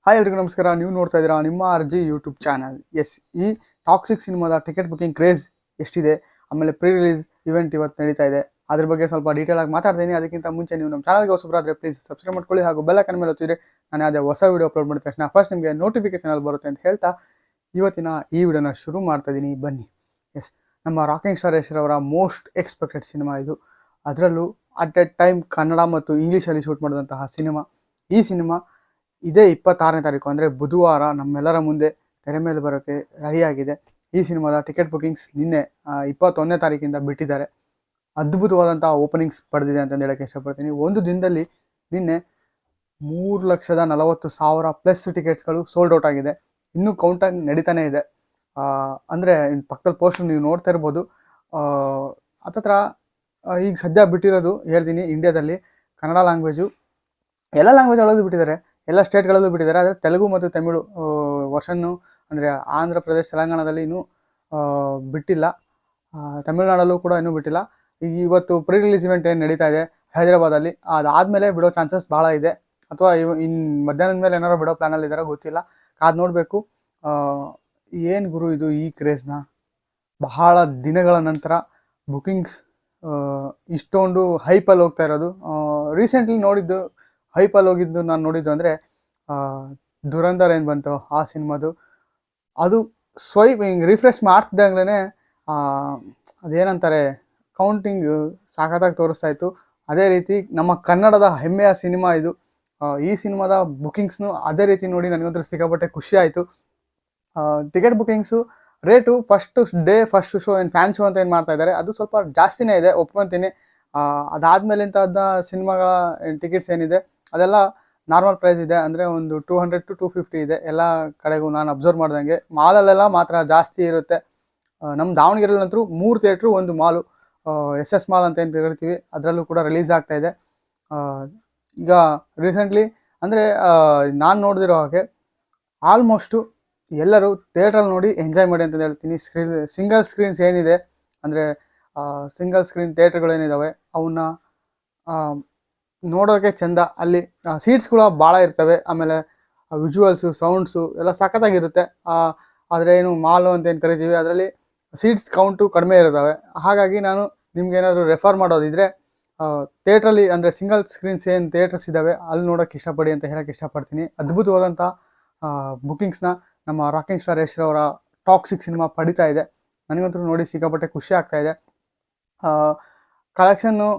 Hi ಎಲ್ರಿಗೂ ನಮಸ್ಕಾರ. ನೀವು ನೋಡ್ತಾ ಇದ್ದೀರಾ ನಿಮ್ಮ RG ಯೂಟ್ಯೂಬ್ ಚಾನಲ್. ಎಸ್, ಈ ಟಾಕ್ಸಿಕ್ ಸಿನಿಮಾದ ಟಿಕೆಟ್ ಬುಕಿಂಗ್ ಕ್ರೇಜ್ ಎಷ್ಟಿದೆ, ಆಮೇಲೆ ಪ್ರೀ ರಿಲೀಸ್ ಇವೆಂಟ್ ಇವತ್ತು ನಡೀತಾ ಇದೆ, ಅದ್ರ ಬಗ್ಗೆ ಸ್ವಲ್ಪ ಡೀಟೇಲ್ ಆಗಿ ಮಾತಾಡ್ತೀನಿ. ಅದಕ್ಕಿಂತ ಮುಂಚೆ ನೀವು ನಮ್ಮ ಚಾನಲ್ಗೆ ಹೊಸಬರಾದರೆ ಪ್ಲೀಸ್ ಸಬ್ಸ್ಕ್ರೈಬ್ ಮಾಡ್ಕೊಳ್ಳಿ, ಹಾಗೂ ಬೆಲ್ ಐಕಾನ್ ಮೇಲೆ ಒತ್ತಿದ್ರೆ ನಾನು ಯಾವುದೇ ಹೊಸ ವೀಡಿಯೋ ಅಪ್ಲೋಡ್ ಮಾಡಿದ ತಕ್ಷಣ ಫಸ್ಟ್ ನಿಮಗೆ ನೋಟಿಫಿಕೇಶನ್ ಅಲ್ಲಿ ಬರುತ್ತೆ ಅಂತ ಹೇಳ್ತಾ ಇವತ್ತಿನ ಈ ವಿಡಿಯೋನ ಶುರು ಮಾಡ್ತಾ ಇದ್ದೀನಿ. ಬನ್ನಿ. ಎಸ್, ನಮ್ಮ ರಾಕಿಂಗ್ ಸ್ಟಾರ್ ಯಶ್ ಅವರ ಮೋಸ್ಟ್ ಎಕ್ಸ್ಪೆಕ್ಟೆಡ್ ಸಿನಿಮಾ ಇದು. ಅದರಲ್ಲೂ ಅಟ್ ಎ ಟೈಮ್ ಕನ್ನಡ ಮತ್ತು ಇಂಗ್ಲೀಷಲ್ಲಿ ಶೂಟ್ ಮಾಡಿದಂತಹ ಸಿನಿಮಾ. ಈ ಸಿನಿಮಾ ಇದೇ 26ನೇ ತಾರೀಕು ಅಂದರೆ ಬುಧವಾರ ನಮ್ಮೆಲ್ಲರ ಮುಂದೆ ತೆರೆ ಮೇಲೆ ಬರೋಕ್ಕೆ ರೆಡಿಯಾಗಿದೆ. ಈ ಸಿನಿಮಾದ ಟಿಕೆಟ್ ಬುಕಿಂಗ್ಸ್ ನಿನ್ನೆ 21ನೇ ತಾರೀಕಿಂದ ಬಿಟ್ಟಿದ್ದಾರೆ. ಅದ್ಭುತವಾದಂಥ ಓಪನಿಂಗ್ಸ್ ಪಡೆದಿದೆ ಅಂತಂದು ಹೇಳೋಕ್ಕೆ ಇಷ್ಟಪಡ್ತೀನಿ. ಒಂದು ದಿನದಲ್ಲಿ ನಿನ್ನೆ 3,40,000 ಪ್ಲಸ್ ಟಿಕೆಟ್ಸ್ಗಳು ಸೋಲ್ಡ್ ಔಟ್ ಆಗಿದೆ. ಇನ್ನೂ ಕೌಂಟಾಗಿ ನಡೀತಾನೆ ಇದೆ. ಅಂದರೆ ಪಕ್ಕದಲ್ಲಿ ಪೋಸ್ಟರ್ ನೀವು ನೋಡ್ತಾ ಇರ್ಬೋದು. ಹತ್ತತ್ರ ಈಗ ಸದ್ಯ ಬಿಟ್ಟಿರೋದು ಹೇಳ್ತೀನಿ, ಇಂಡಿಯಾದಲ್ಲಿ ಕನ್ನಡ ಲ್ಯಾಂಗ್ವೇಜು ಎಲ್ಲ ಲ್ಯಾಂಗ್ವೇಜ್ ಅಳೋದು ಬಿಟ್ಟಿದ್ದಾರೆ, ಎಲ್ಲ ಸ್ಟೇಟ್ಗಳಲ್ಲೂ ಬಿಟ್ಟಿದ್ದಾರೆ. ಆದರೆ ತೆಲುಗು ಮತ್ತು ತಮಿಳು ವರ್ಷನ್ನು ಅಂದರೆ ಆಂಧ್ರ ಪ್ರದೇಶ ತೆಲಂಗಾಣದಲ್ಲಿ ಇನ್ನೂ ಬಿಟ್ಟಿಲ್ಲ. ತಮಿಳುನಾಡಲ್ಲೂ ಕೂಡ ಇನ್ನೂ ಬಿಟ್ಟಿಲ್ಲ. ಇವತ್ತು ಪ್ರೀ ರಿಲೀಸ್ ಇವೆಂಟ್ ಏನು ನಡೀತಾ ಇದೆ ಹೈದರಾಬಾದಲ್ಲಿ, ಅದಾದಮೇಲೆ ಬಿಡೋ ಚಾನ್ಸಸ್ ಭಾಳ ಇದೆ. ಅಥವಾ ಇನ್ನು ಮಧ್ಯಾಹ್ನದ ಮೇಲೆ ಏನಾರು ಬಿಡೋ ಪ್ಲ್ಯಾನಲ್ಲಿ ಇದ್ದಾರೋ ಗೊತ್ತಿಲ್ಲ, ಕಾದು ನೋಡಬೇಕು. ಏನು ಗುರು ಇದು ಈ ಕ್ರೇಜ್ನ ಬಹಳ ದಿನಗಳ ನಂತರ ಬುಕಿಂಗ್ಸ್ ಇಷ್ಟೊಂದು ಹೈಪಲ್ಲಿ ಹೋಗ್ತಾ ಇರೋದು. ರೀಸೆಂಟ್ಲಿ ನೋಡಿದ್ದು ಹೈಪಲ್ಲಿ ಹೋಗಿದ್ದು ನಾನು ನೋಡಿದ್ದು ಅಂದರೆ ದುರಂಧರ್ ಏನು ಬಂತು ಆ ಸಿನಿಮಾದು. ಅದು ಸ್ವೈಪ್ ಹಿಂಗೆ ರಿಫ್ರೆಶ್ ಮಾಡ್ತಿದ್ದಾಗಲೇ ಅದೇನಂತಾರೆ ಕೌಂಟಿಂಗ್ ಸಾಕತ್ತಾಗಿ ತೋರಿಸ್ತಾ ಇತ್ತು. ಅದೇ ರೀತಿ ನಮ್ಮ ಕನ್ನಡದ ಹೆಮ್ಮೆಯ ಸಿನಿಮಾ ಇದು. ಈ ಸಿನಿಮಾದ ಬುಕಿಂಗ್ಸ್ನು ಅದೇ ರೀತಿ ನೋಡಿ ನನಗಂತೂ ಸಿಕ್ಕಾಪಟ್ಟೆ ಖುಷಿ ಆಯಿತು. ಟಿಕೆಟ್ ಬುಕಿಂಗ್ಸು ರೇಟು ಫಸ್ಟ್ ಶೋ ಏನು ಫ್ಯಾನ್ ಶೋ ಅಂತ ಏನು ಮಾಡ್ತಾ ಇದ್ದಾರೆ, ಅದು ಸ್ವಲ್ಪ ಜಾಸ್ತಿನೇ ಇದೆ, ಒಪ್ಕೊತೀನಿ. ಅದಾದಮೇಲೆ ಇಂಥದ್ದು ಸಿನಿಮಾಗಳ ಟಿಕೆಟ್ಸ್ ಏನಿದೆ ಅದೆಲ್ಲ ನಾರ್ಮಲ್ ಪ್ರೈಸ್ ಇದೆ. ಅಂದರೆ ಒಂದು 200 to 250 ಇದೆ ಎಲ್ಲ ಕಡೆಗೂ ನಾನು ಅಬ್ಸರ್ವ್ ಮಾಡ್ದಂಗೆ. ಮಾಲಲ್ಲೆಲ್ಲ ಮಾತ್ರ ಜಾಸ್ತಿ ಇರುತ್ತೆ. ನಮ್ಮ ದಾವಣಗೆರೆಯಲ್ಲಂತೂ 3 ಥಿಯೇಟ್ರು, ಒಂದು ಮಾಲು, SS ಮಾಲ್ ಅಂತ ಏನು ಹೇಳ್ತೀವಿ, ಅದರಲ್ಲೂ ಕೂಡ ರಿಲೀಸ್ ಆಗ್ತಾ ಇದೆ. ಈಗ ರೀಸೆಂಟ್ಲಿ ಅಂದರೆ ನಾನು ನೋಡಿದಿರೋ ಹಾಗೆ ಆಲ್ಮೋಸ್ಟು ಎಲ್ಲರೂ ಥಿಯೇಟ್ರಲ್ಲಿ ನೋಡಿ ಎಂಜಾಯ್ ಮಾಡಿ ಅಂತ ಹೇಳ್ತೀನಿ. ಸಿಂಗಲ್ ಸ್ಕ್ರೀನ್ಸ್ ಏನಿದೆ ಅಂದರೆ ಸಿಂಗಲ್ ಸ್ಕ್ರೀನ್ ಥಿಯೇಟ್ರ್ಗಳೇನಿದ್ದಾವೆ ಅವನ್ನ ನೋಡೋಕ್ಕೆ ಚೆಂದ. ಅಲ್ಲಿ ಸೀಟ್ಸ್ಗಳು ಭಾಳ ಇರ್ತವೆ, ಆಮೇಲೆ ವಿಜುವಲ್ಸು ಸೌಂಡ್ಸು ಎಲ್ಲ ಸಖತ್ತಾಗಿರುತ್ತೆ. ಆದರೆ ಏನು ಮಾಲು ಅಂತ ಏನು ಕರಿತೀವಿ ಅದರಲ್ಲಿ ಸೀಟ್ಸ್ ಕೌಂಟು ಕಡಿಮೆ ಇರ್ತವೆ. ಹಾಗಾಗಿ ನಾನು ನಿಮ್ಗೇನಾದರೂ ರೆಫರ್ ಮಾಡೋದಿದ್ರೆ ಥಿಯೇಟ್ರಲ್ಲಿ ಅಂದರೆ ಸಿಂಗಲ್ ಸ್ಕ್ರೀನ್ಸ್ ಏನು ಥಿಯೇಟರ್ಸ್ ಇದ್ದಾವೆ ಅಲ್ಲಿ ನೋಡೋಕ್ಕೆ ಇಷ್ಟಪಡಿ ಅಂತ ಹೇಳೋಕ್ಕೆ ಇಷ್ಟಪಡ್ತೀನಿ. ಅದ್ಭುತವಾದಂಥ ಬುಕಿಂಗ್ಸ್ನ ನಮ್ಮ ರಾಕಿಂಗ್ ಸ್ಟಾರ್ ಯಶ್ ಅವರ ಟಾಕ್ಸಿಕ್ ಸಿನಿಮಾ ಪಡಿತಾ ಇದೆ. ನನಗಂತೂ ನೋಡಿ ಸಿಕ್ಕಾಪಟ್ಟೆ ಖುಷಿ ಆಗ್ತಾ ಇದೆ. ಕಲೆಕ್ಷನ್ನು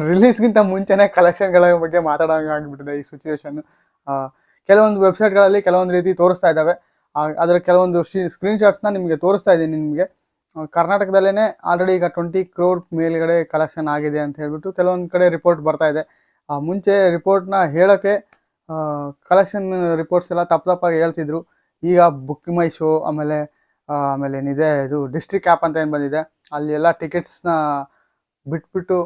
ರಿಲೀಸ್ಗಿಂತ ಮುಂಚೆನೇ ಕಲೆಕ್ಷನ್ಗಳ ಬಗ್ಗೆ ಮಾತಾಡೋಂಗೆ ಆಗಿಬಿಟ್ಟಿದೆ ಈ ಸಿಚುವೇಶನ್ನು. ಕೆಲವೊಂದು ವೆಬ್ಸೈಟ್ಗಳಲ್ಲಿ ಕೆಲವೊಂದು ರೀತಿ ತೋರಿಸ್ತಾ ಇದ್ದಾವೆ. ಅದರ ಕೆಲವೊಂದು ಸ್ಕ್ರೀನ್ಶಾಟ್ಸ್ನ ನಿಮಗೆ ತೋರಿಸ್ತಾ ಇದ್ದೀನಿ. ನಿಮಗೆ ಕರ್ನಾಟಕದಲ್ಲೇ ಆಲ್ರೆಡಿ ಈಗ 20 crore ಮೇಲ್ಗಡೆ ಕಲೆಕ್ಷನ್ ಆಗಿದೆ ಅಂತ ಹೇಳ್ಬಿಟ್ಟು ಕೆಲವೊಂದು ಕಡೆ ರಿಪೋರ್ಟ್ ಬರ್ತಾ ಇದೆ. ಮುಂಚೆ ರಿಪೋರ್ಟ್ನ ಹೇಳೋಕ್ಕೆ ಕಲೆಕ್ಷನ್ ರಿಪೋರ್ಟ್ಸ್ ಎಲ್ಲ ತಪ್ಪಾಗಿ ಹೇಳ್ತಿದ್ರು. ಈಗ ಬುಕ್ ಮೈ ಶೋ ಆಮೇಲೆ ಏನಿದೆ ಇದು ಡಿಸ್ಟ್ರಿಕ್ಟ್ ಆ್ಯಪ್ ಅಂತ ಏನು ಬಂದಿದೆ, ಅಲ್ಲಿ ಎಲ್ಲ ಟಿಕೆಟ್ಸ್ನ ಬಿಟ್ಬಿಟ್ಟು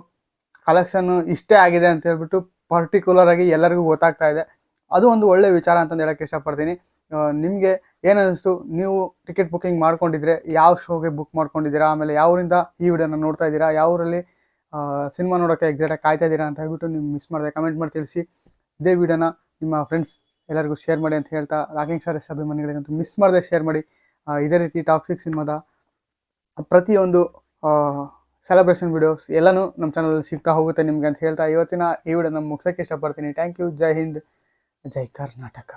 ಕಲೆಕ್ಷನ್ನು ಇಷ್ಟೇ ಆಗಿದೆ ಅಂತ ಹೇಳ್ಬಿಟ್ಟು ಪರ್ಟಿಕ್ಯುಲರಾಗಿ ಎಲ್ಲರಿಗೂ ಗೊತ್ತಾಗ್ತಾ ಇದೆ. ಅದು ಒಂದು ಒಳ್ಳೆಯ ವಿಚಾರ ಅಂತಂದು ಹೇಳೋಕ್ಕೆ ಇಷ್ಟಪಡ್ತೀನಿ. ನಿಮಗೆ ಏನನ್ನಿಸ್ತು? ನೀವು ಟಿಕೆಟ್ ಬುಕಿಂಗ್ ಮಾಡ್ಕೊಂಡಿದ್ರೆ ಯಾವ ಶೋಗೆ ಬುಕ್ ಮಾಡ್ಕೊಂಡಿದ್ದೀರಾ, ಆಮೇಲೆ ಯಾವ ಊರಿಂದ ಈ ವಿಡಿಯೋನ ನೋಡ್ತಾ ಇದ್ದೀರಾ, ಯಾವ ಊರಲ್ಲಿ ಸಿನಿಮಾ ನೋಡೋಕ್ಕೆ ಎಕ್ಸಾಕ್ಟಾಗಿ ಕಾಯ್ತಾ ಇದ್ದೀರಾ ಅಂತ ಹೇಳ್ಬಿಟ್ಟು ನೀವು ಮಿಸ್ ಮಾಡಿದೆ ಕಮೆಂಟ್ ಮಾಡಿ ತಿಳಿಸಿ. ಇದೇ ವಿಡಿಯೋನ ನಿಮ್ಮ ಫ್ರೆಂಡ್ಸ್ ಎಲ್ಲರಿಗೂ ಶೇರ್ ಮಾಡಿ ಅಂತ ಹೇಳ್ತಾ, ರಾಕಿಂಗ್ ಸ್ಟಾರ್ ಯಶ್ ಅಭಿಮಾನಿಗಳಿಗಂತೂ ಮಿಸ್ ಮಾಡದೆ ಶೇರ್ ಮಾಡಿ. ಇದೇ ರೀತಿ ಟಾಕ್ಸಿಕ್ ಸಿನಿಮಾದ ಪ್ರತಿಯೊಂದು ಸೆಲೆಬ್ರೇಷನ್ ವಿಡಿಯೋಸ್ ಎಲ್ಲನೂ ನಮ್ಮ ಚಾನಲಲ್ಲಿ ಸಿಗ್ತಾ ಹೋಗುತ್ತೆ ನಿಮಗೆ ಅಂತ ಹೇಳ್ತಾ ಇವತ್ತಿನ ಈ ವಿಡಿಯೋನ ಮುಗಿಸೋಕ್ಕೆ ಇಷ್ಟಪಡ್ತೀನಿ. Thank you. ಜೈ ಹಿಂದ್, ಜೈ ಕರ್ನಾಟಕ.